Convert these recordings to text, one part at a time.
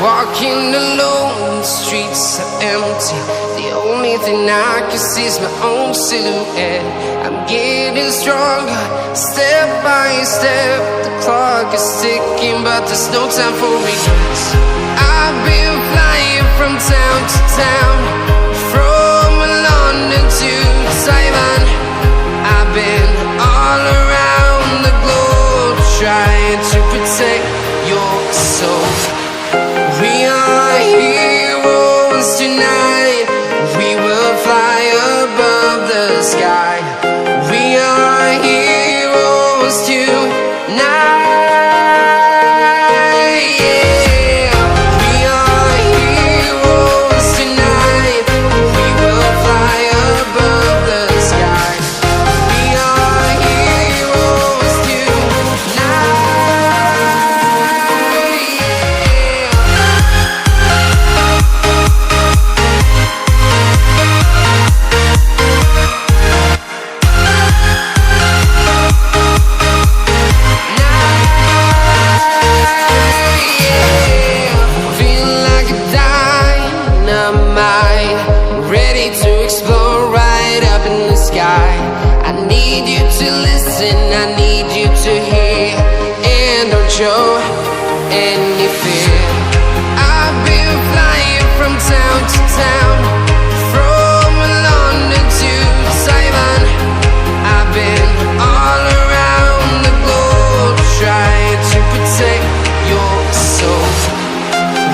Walking alone, the streets are empty. The only thing I can see is my own silhouette. I'm getting stronger, step by step. The clock is ticking, but there's no time for regrets. I've been flying from town to town, from London to Taiwan. I've been all around the globe, trying to protect your soul. We are heroes tonight. We will fly above the sky. We are heroes tonight. Yeah. We are heroes tonight. We will fly above the sky. We are heroes tonight. I need you to hear and don't show any fear. I've been flying from town to town, from London to Taiwan. I've been all around the globe, trying to protect your soul.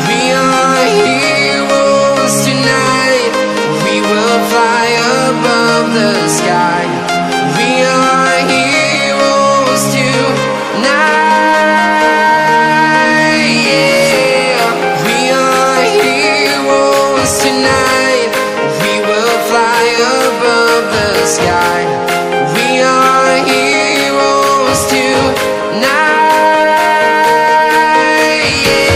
We are heroes tonight. We will fly above the sky. We are heroes tonight. Yeah. We are heroes tonight. We will fly above the sky. We are heroes tonight. Yeah.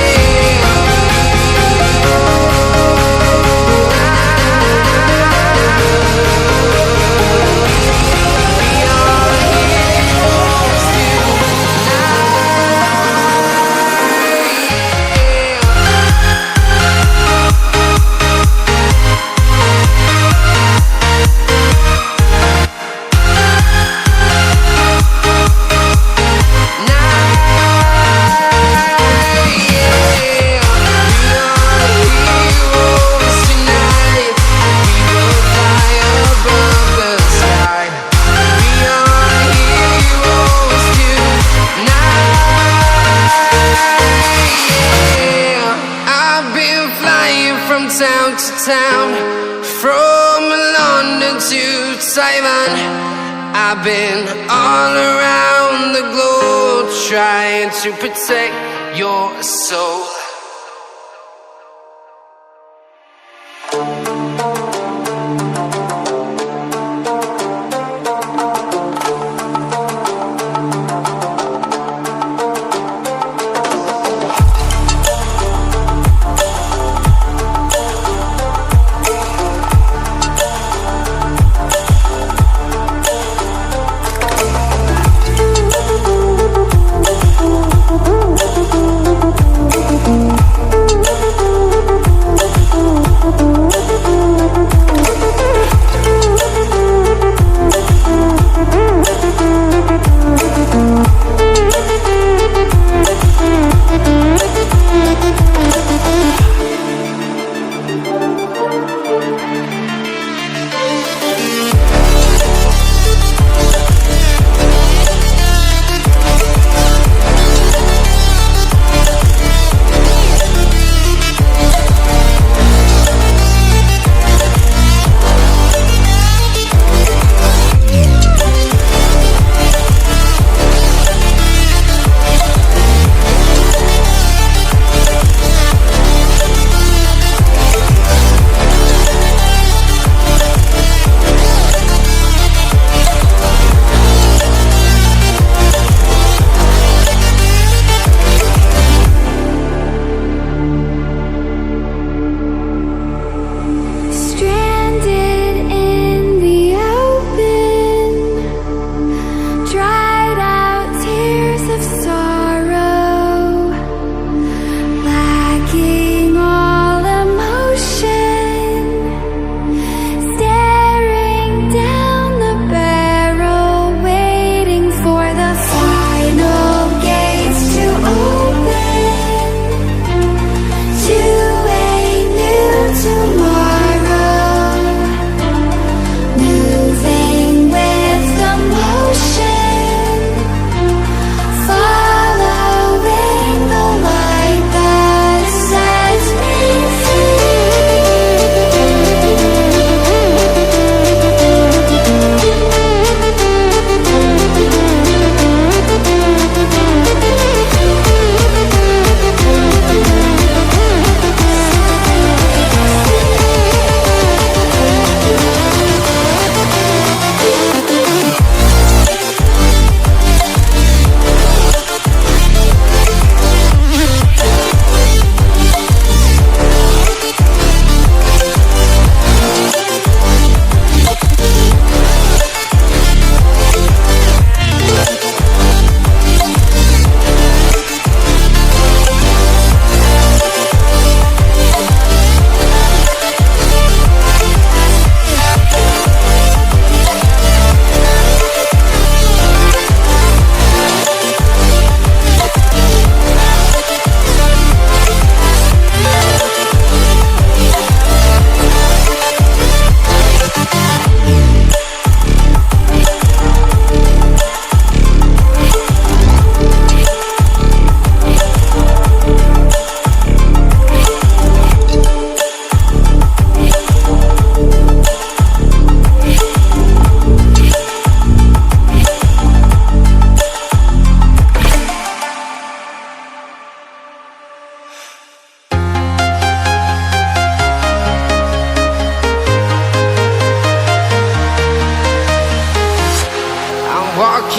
Town to town, from London to Taiwan. I've been all around the globe, trying to protect your soul.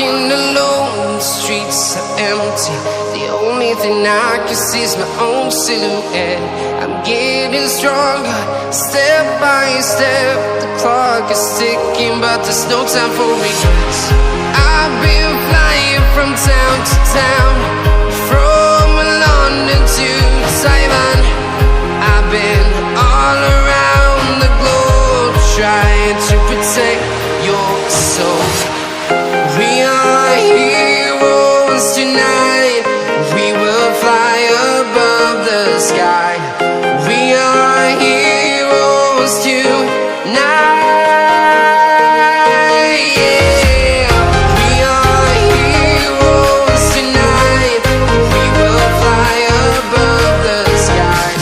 walking alone, the streets are empty. The only thing I can see is my own silhouette. I'm getting stronger, step by step. The clock is ticking, but there's no time for regrets. I've been flying from town to town, from London to Taiwan. I've been all around the globe, trying to protect your soul. We are heroes tonight. We will fly above the sky. We are heroes tonight. Yeah. We are heroes tonight. We will fly above the sky.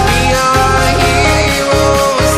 We are heroes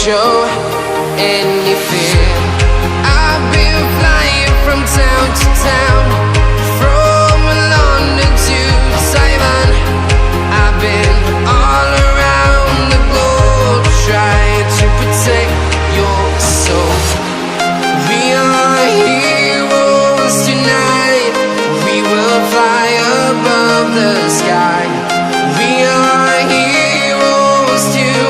show any fear. I've been flying from town to town, from London to Taiwan. I've been all around the globe, trying to protect your soul. We are heroes tonight. We will fly above the sky. We are heroes tonight.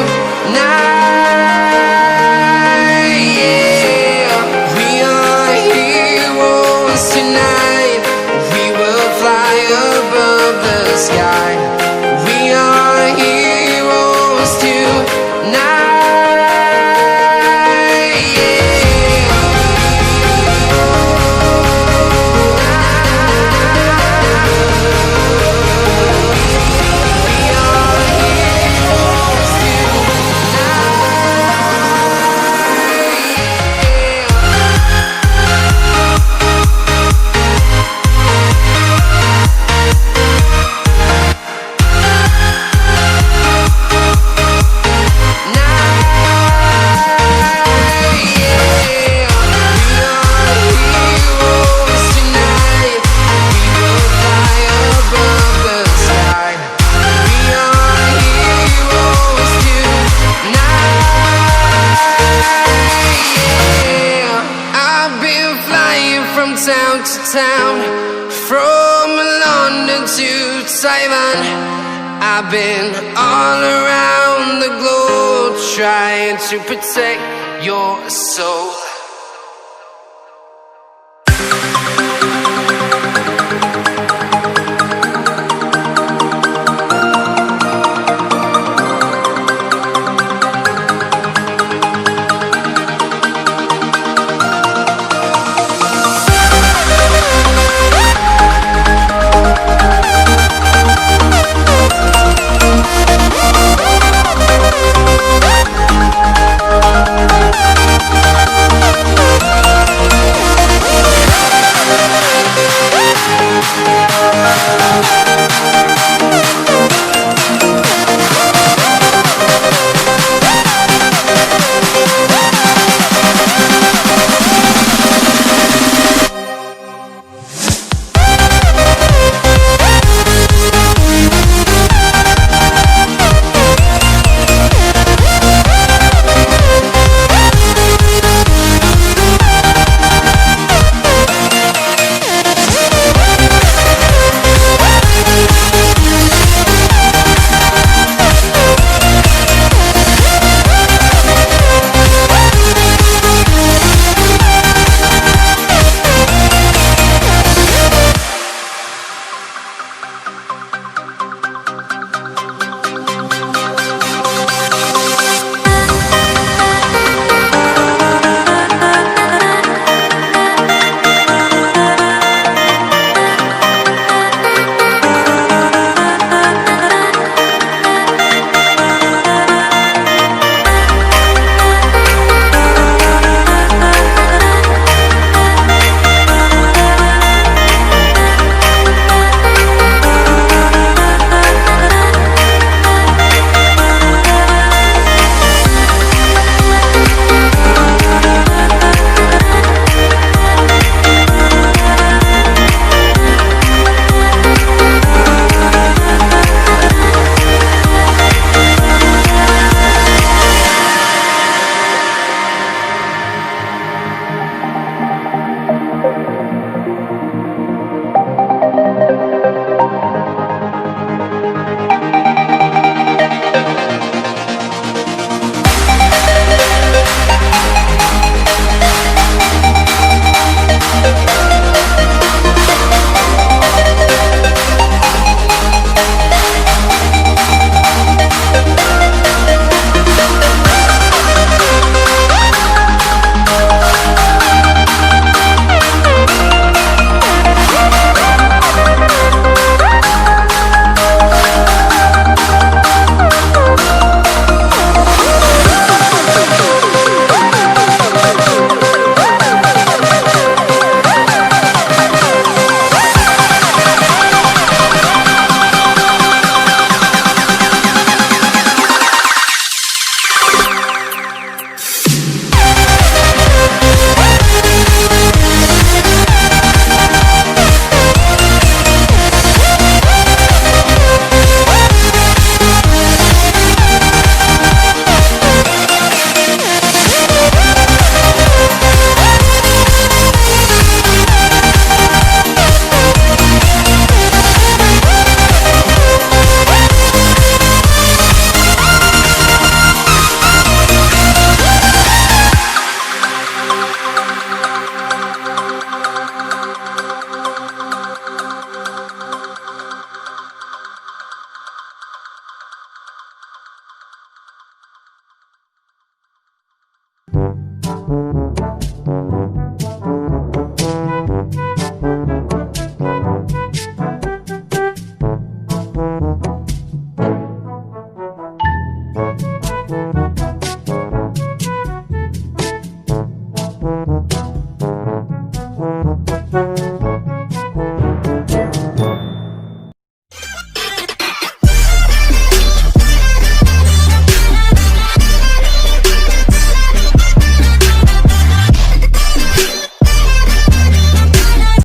Town to town, from London to Taiwan. I've been all around the globe, trying to protect your soul.